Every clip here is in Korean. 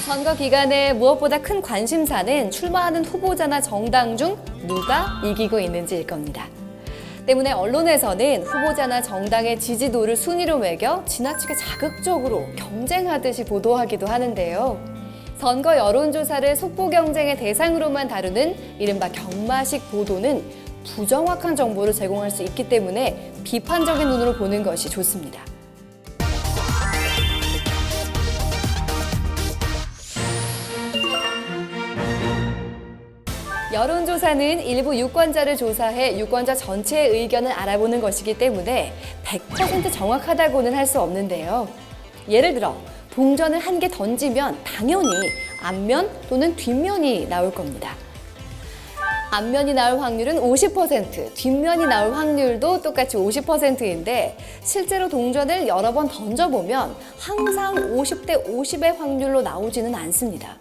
선거 기간에 무엇보다 큰 관심사는 출마하는 후보자나 정당 중 누가 이기고 있는지일 겁니다. 때문에 언론에서는 후보자나 정당의 지지도를 순위로 매겨 지나치게 자극적으로 경쟁하듯이 보도하기도 하는데요. 선거 여론조사를 속보 경쟁의 대상으로만 다루는 이른바 경마식 보도는 부정확한 정보를 제공할 수 있기 때문에 비판적인 눈으로 보는 것이 좋습니다. 여론조사는 일부 유권자를 조사해 유권자 전체의 의견을 알아보는 것이기 때문에 100% 정확하다고는 할 수 없는데요. 예를 들어 동전을 한 개 던지면 당연히 앞면 또는 뒷면이 나올 겁니다. 앞면이 나올 확률은 50%, 뒷면이 나올 확률도 똑같이 50%인데 실제로 동전을 여러 번 던져보면 항상 50대 50의 확률로 나오지는 않습니다.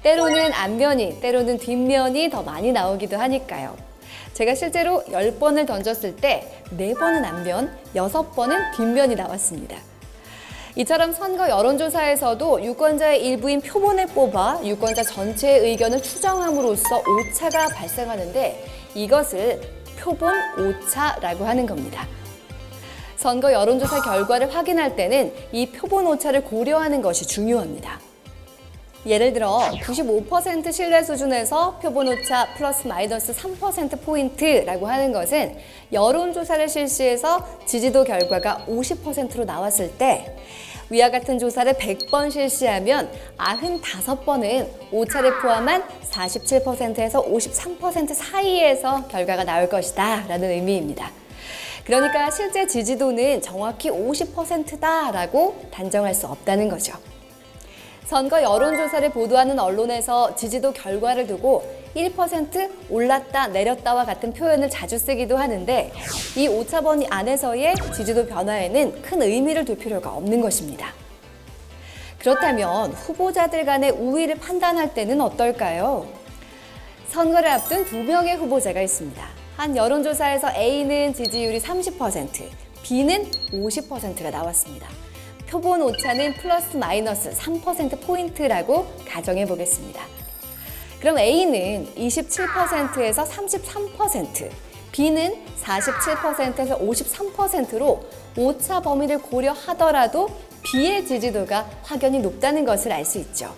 때로는 앞면이, 때로는 뒷면이 더 많이 나오기도 하니까요. 제가 실제로 10번을 던졌을 때 4번은 앞면, 6번은 뒷면이 나왔습니다. 이처럼 선거 여론조사에서도 유권자의 일부인 표본을 뽑아 유권자 전체의 의견을 추정함으로써 오차가 발생하는데 이것을 표본 오차라고 하는 겁니다. 선거 여론조사 결과를 확인할 때는 이 표본 오차를 고려하는 것이 중요합니다. 예를 들어 95% 신뢰 수준에서 표본 오차 플러스 마이너스 3%포인트라고 하는 것은 여론조사를 실시해서 지지도 결과가 50%로 나왔을 때 위와 같은 조사를 100번 실시하면 95번은 오차를 포함한 47%에서 53% 사이에서 결과가 나올 것이다 라는 의미입니다. 그러니까 실제 지지도는 정확히 50%다라고 단정할 수 없다는 거죠. 선거 여론조사를 보도하는 언론에서 지지도 결과를 두고 1% 올랐다 내렸다와 같은 표현을 자주 쓰기도 하는데 이 오차범위 안에서의 지지도 변화에는 큰 의미를 둘 필요가 없는 것입니다. 그렇다면 후보자들 간의 우위를 판단할 때는 어떨까요? 선거를 앞둔 2명의 후보자가 있습니다. 한 여론조사에서 A는 지지율이 30%, B는 50%가 나왔습니다. 표본 오차는 플러스 마이너스 3%포인트라고 가정해 보겠습니다. 그럼 A는 27%에서 33%, B는 47%에서 53%로 오차 범위를 고려하더라도 B의 지지도가 확연히 높다는 것을 알 수 있죠.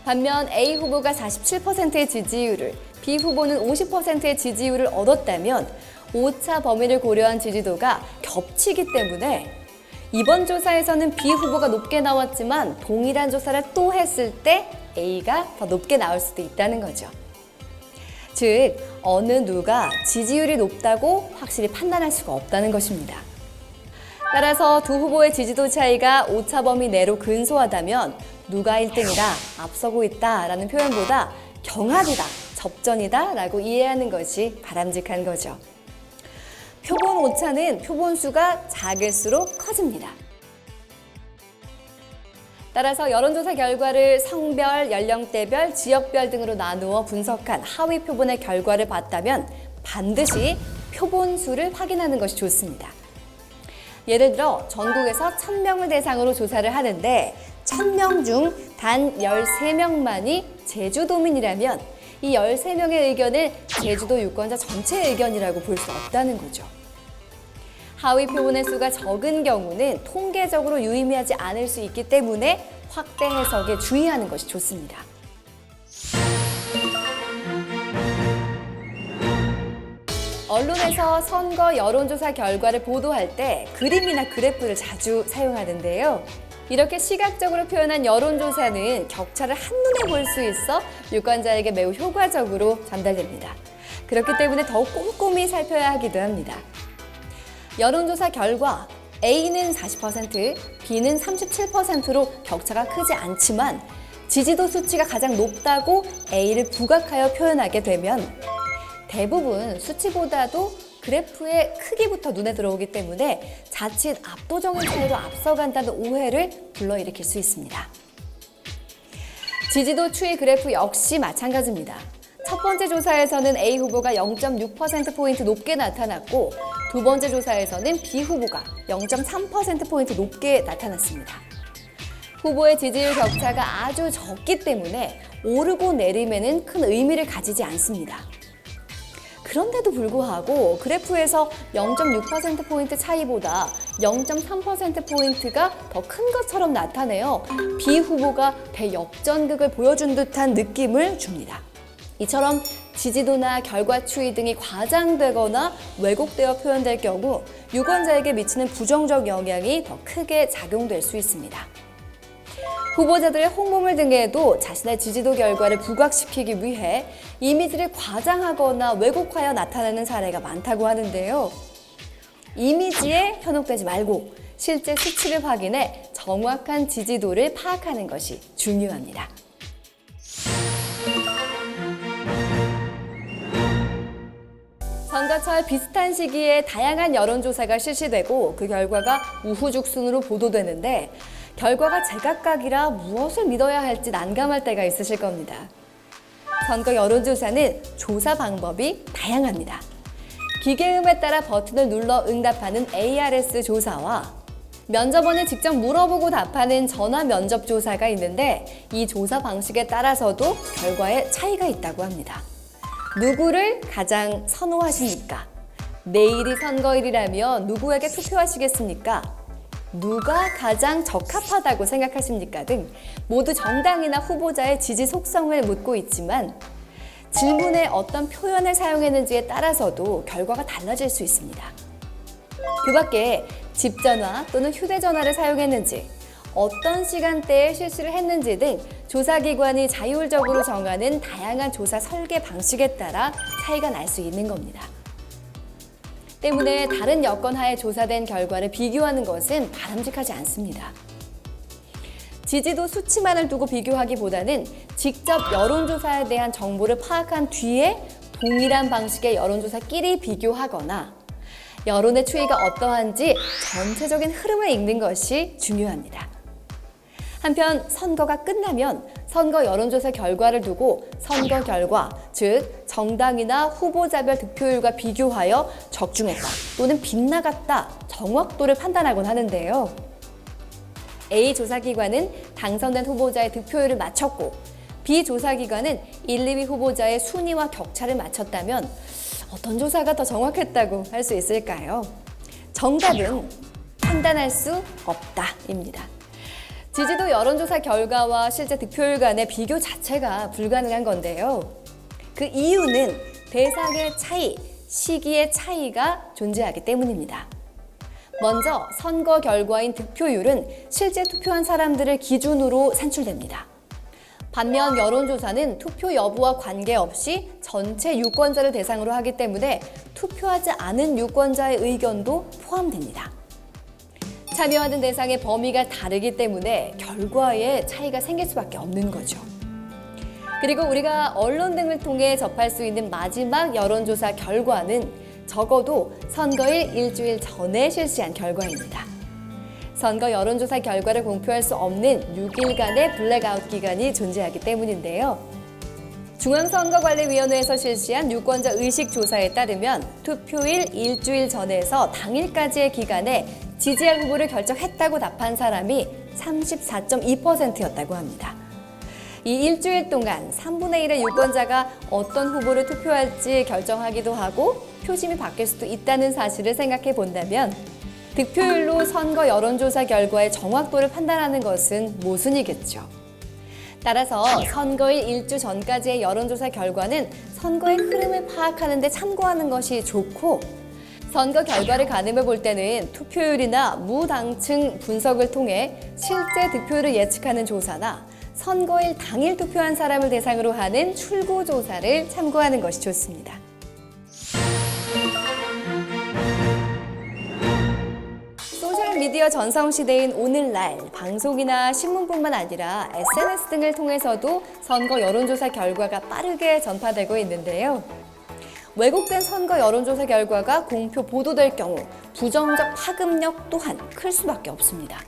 반면 A 후보가 47%의 지지율을, B 후보는 50%의 지지율을 얻었다면 오차 범위를 고려한 지지도가 겹치기 때문에 이번 조사에서는 B 후보가 높게 나왔지만 동일한 조사를 또 했을 때 A가 더 높게 나올 수도 있다는 거죠. 즉, 어느 누가 지지율이 높다고 확실히 판단할 수가 없다는 것입니다. 따라서 두 후보의 지지도 차이가 오차 범위 내로 근소하다면 누가 1등이다, 앞서고 있다라는 표현보다 경합이다, 접전이다 라고 이해하는 것이 바람직한 거죠. 표본 오차는 표본수가 작을수록 커집니다. 따라서 여론조사 결과를 성별, 연령대별, 지역별 등으로 나누어 분석한 하위 표본의 결과를 봤다면 반드시 표본수를 확인하는 것이 좋습니다. 예를 들어 전국에서 1000명을 대상으로 조사를 하는데 1000명 중 단 13명만이 제주도민이라면 이 13명의 의견을 제주도 유권자 전체의 의견이라고 볼 수 없다는 거죠. 하위 표본의 수가 적은 경우는 통계적으로 유의미하지 않을 수 있기 때문에 확대 해석에 주의하는 것이 좋습니다. 언론에서 선거 여론조사 결과를 보도할 때 그림이나 그래프를 자주 사용하는데요. 이렇게 시각적으로 표현한 여론조사는 격차를 한눈에 볼 수 있어 유권자에게 매우 효과적으로 전달됩니다. 그렇기 때문에 더욱 꼼꼼히 살펴야 하기도 합니다. 여론조사 결과 A는 40%, B는 37%로 격차가 크지 않지만 지지도 수치가 가장 높다고 A를 부각하여 표현하게 되면 대부분 수치보다도 그래프의 크기부터 눈에 들어오기 때문에 자칫 압도적인 차이로 앞서간다는 오해를 불러일으킬 수 있습니다. 지지도 추이 그래프 역시 마찬가지입니다. 첫 번째 조사에서는 A 후보가 0.6%포인트 높게 나타났고 두 번째 조사에서는 B 후보가 0.3%포인트 높게 나타났습니다. 후보의 지지율 격차가 아주 적기 때문에 오르고 내림에는 큰 의미를 가지지 않습니다. 그런데도 불구하고 그래프에서 0.6%포인트 차이보다 0.3%포인트가 더 큰 것처럼 나타내어 비후보가 대역전극을 보여준 듯한 느낌을 줍니다. 이처럼 지지도나 결과 추이 등이 과장되거나 왜곡되어 표현될 경우 유권자에게 미치는 부정적 영향이 더 크게 작용될 수 있습니다. 후보자들의 홍보물 등에도 자신의 지지도 결과를 부각시키기 위해 이미지를 과장하거나 왜곡하여 나타내는 사례가 많다고 하는데요. 이미지에 현혹되지 말고 실제 수치를 확인해 정확한 지지도를 파악하는 것이 중요합니다. 선거철 비슷한 시기에 다양한 여론조사가 실시되고 그 결과가 우후죽순으로 보도되는데 결과가 제각각이라 무엇을 믿어야 할지 난감할 때가 있으실 겁니다. 선거 여론조사는 조사 방법이 다양합니다. 기계음에 따라 버튼을 눌러 응답하는 ARS 조사와 면접원이 직접 물어보고 답하는 전화 면접 조사가 있는데 이 조사 방식에 따라서도 결과에 차이가 있다고 합니다. 누구를 가장 선호하십니까? 내일이 선거일이라면 누구에게 투표하시겠습니까? 누가 가장 적합하다고 생각하십니까? 등 모두 정당이나 후보자의 지지 속성을 묻고 있지만 질문에 어떤 표현을 사용했는지에 따라서도 결과가 달라질 수 있습니다. 그 밖에 집전화 또는 휴대전화를 사용했는지, 어떤 시간대에 실시를 했는지 등 조사기관이 자율적으로 정하는 다양한 조사 설계 방식에 따라 차이가 날 수 있는 겁니다. 때문에 다른 여건 하에 조사된 결과를 비교하는 것은 바람직하지 않습니다. 지지도 수치만을 두고 비교하기보다는 직접 여론조사에 대한 정보를 파악한 뒤에 동일한 방식의 여론조사끼리 비교하거나 여론의 추이가 어떠한지 전체적인 흐름을 읽는 것이 중요합니다. 한편 선거가 끝나면 선거 여론조사 결과를 두고 선거 결과, 즉 정당이나 후보자별 득표율과 비교하여 적중했다 또는 빗나갔다 정확도를 판단하곤 하는데요. A 조사기관은 당선된 후보자의 득표율을 맞췄고 B 조사기관은 1, 2위 후보자의 순위와 격차를 맞췄다면 어떤 조사가 더 정확했다고 할 수 있을까요? 정답은 판단할 수 없다입니다. 지지도 여론조사 결과와 실제 득표율 간의 비교 자체가 불가능한 건데요. 그 이유는 대상의 차이, 시기의 차이가 존재하기 때문입니다. 먼저 선거 결과인 득표율은 실제 투표한 사람들을 기준으로 산출됩니다. 반면 여론조사는 투표 여부와 관계없이 전체 유권자를 대상으로 하기 때문에 투표하지 않은 유권자의 의견도 포함됩니다. 참여하는 대상의 범위가 다르기 때문에 결과에 차이가 생길 수밖에 없는 거죠. 그리고 우리가 언론 등을 통해 접할 수 있는 마지막 여론조사 결과는 적어도 선거일 일주일 전에 실시한 결과입니다. 선거 여론조사 결과를 공표할 수 없는 6일간의 블랙아웃 기간이 존재하기 때문인데요. 중앙선거관리위원회에서 실시한 유권자 의식조사에 따르면 투표일 일주일 전에서 당일까지의 기간에 지지할 후보를 결정했다고 답한 사람이 34.2%였다고 합니다. 이 일주일 동안 3분의 1의 유권자가 어떤 후보를 투표할지 결정하기도 하고 표심이 바뀔 수도 있다는 사실을 생각해 본다면 득표율로 선거 여론조사 결과의 정확도를 판단하는 것은 모순이겠죠. 따라서 선거일 일주 전까지의 여론조사 결과는 선거의 흐름을 파악하는 데 참고하는 것이 좋고 선거 결과를 가늠해 볼 때는 투표율이나 무당층 분석을 통해 실제 득표율을 예측하는 조사나 선거일 당일 투표한 사람을 대상으로 하는 출구조사를 참고하는 것이 좋습니다. 소셜미디어 전성시대인 오늘날 방송이나 신문뿐만 아니라 SNS 등을 통해서도 선거 여론조사 결과가 빠르게 전파되고 있는데요. 왜곡된 선거 여론조사 결과가 공표 보도될 경우 부정적 파급력 또한 클 수밖에 없습니다.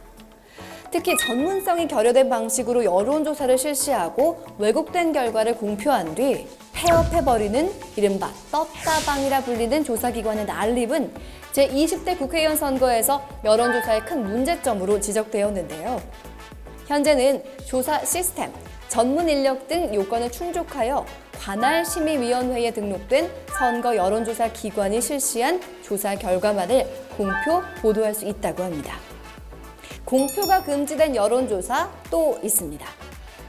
특히 전문성이 결여된 방식으로 여론조사를 실시하고 왜곡된 결과를 공표한 뒤 폐업해버리는 이른바 떴다방이라 불리는 조사기관의 난립은 제20대 국회의원 선거에서 여론조사의 큰 문제점으로 지적되었는데요. 현재는 조사 시스템, 전문 인력 등 요건을 충족하여 관할심의위원회에 등록된 선거 여론조사 기관이 실시한 조사 결과만을 공표, 보도할 수 있다고 합니다. 공표가 금지된 여론조사 또 있습니다.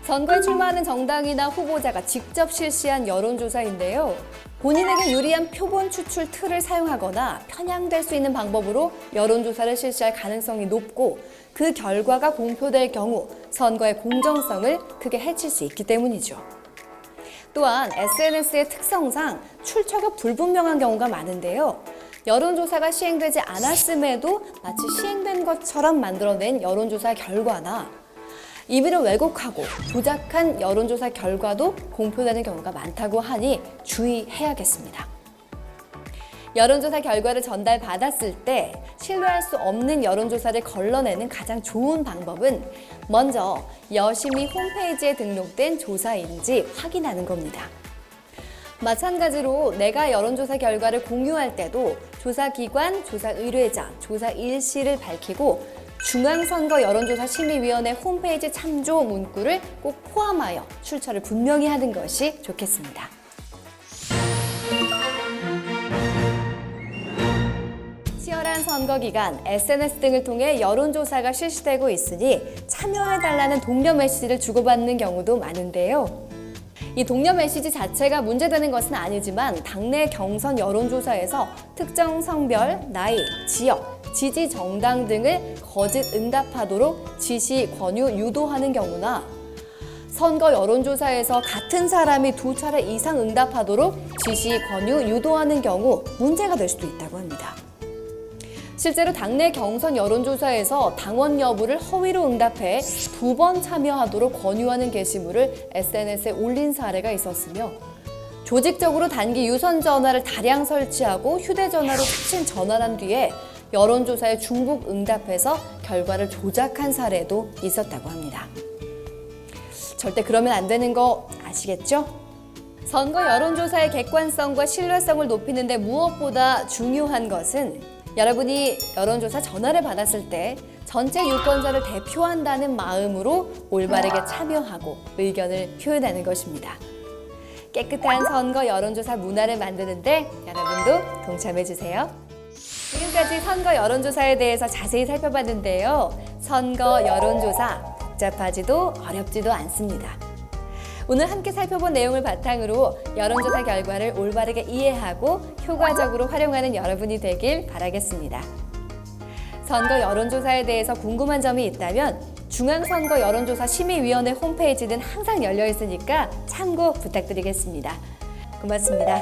선거에 출마하는 정당이나 후보자가 직접 실시한 여론조사인데요. 본인에게 유리한 표본 추출 틀을 사용하거나 편향될 수 있는 방법으로 여론조사를 실시할 가능성이 높고 그 결과가 공표될 경우 선거의 공정성을 크게 해칠 수 있기 때문이죠. 또한 SNS의 특성상 출처가 불분명한 경우가 많은데요. 여론조사가 시행되지 않았음에도 마치 시행된 것처럼 만들어낸 여론조사 결과나 임의로 왜곡하고 조작한 여론조사 결과도 공표되는 경우가 많다고 하니 주의해야겠습니다. 여론조사 결과를 전달받았을 때 신뢰할 수 없는 여론조사를 걸러내는 가장 좋은 방법은 먼저 여심이 홈페이지에 등록된 조사인지 확인하는 겁니다. 마찬가지로 내가 여론조사 결과를 공유할 때도 조사기관, 조사 의뢰자, 조사 일시를 밝히고 중앙선거 여론조사심의위원회 홈페이지 참조 문구를 꼭 포함하여 출처를 분명히 하는 것이 좋겠습니다. 치열한 선거 기간, SNS 등을 통해 여론조사가 실시되고 있으니 참여해달라는 독려 메시지를 주고받는 경우도 많은데요. 이 독려 메시지 자체가 문제되는 것은 아니지만 당내 경선 여론조사에서 특정 성별, 나이, 지역, 지지 정당 등을 거짓 응답하도록 지시, 권유, 유도하는 경우나 선거 여론조사에서 같은 사람이 2차례 이상 응답하도록 지시, 권유, 유도하는 경우 문제가 될 수도 있다고 합니다. 실제로 당내 경선 여론조사에서 당원 여부를 허위로 응답해 2번 참여하도록 권유하는 게시물을 SNS에 올린 사례가 있었으며 조직적으로 단기 유선 전화를 다량 설치하고 휴대전화로 사진 전환한 뒤에 여론조사에 중복 응답해서 결과를 조작한 사례도 있었다고 합니다. 절대 그러면 안 되는 거 아시겠죠? 선거 여론조사의 객관성과 신뢰성을 높이는 데 무엇보다 중요한 것은 여러분이 여론조사 전화를 받았을 때 전체 유권자를 대표한다는 마음으로 올바르게 참여하고 의견을 표현하는 것입니다. 깨끗한 선거 여론조사 문화를 만드는데 여러분도 동참해주세요. 지금까지 선거 여론조사에 대해서 자세히 살펴봤는데요. 선거 여론조사 복잡하지도 어렵지도 않습니다. 오늘 함께 살펴본 내용을 바탕으로 여론조사 결과를 올바르게 이해하고 효과적으로 활용하는 여러분이 되길 바라겠습니다. 선거 여론조사에 대해서 궁금한 점이 있다면 중앙선거 여론조사 심의위원회 홈페이지는 항상 열려 있으니까 참고 부탁드리겠습니다. 고맙습니다.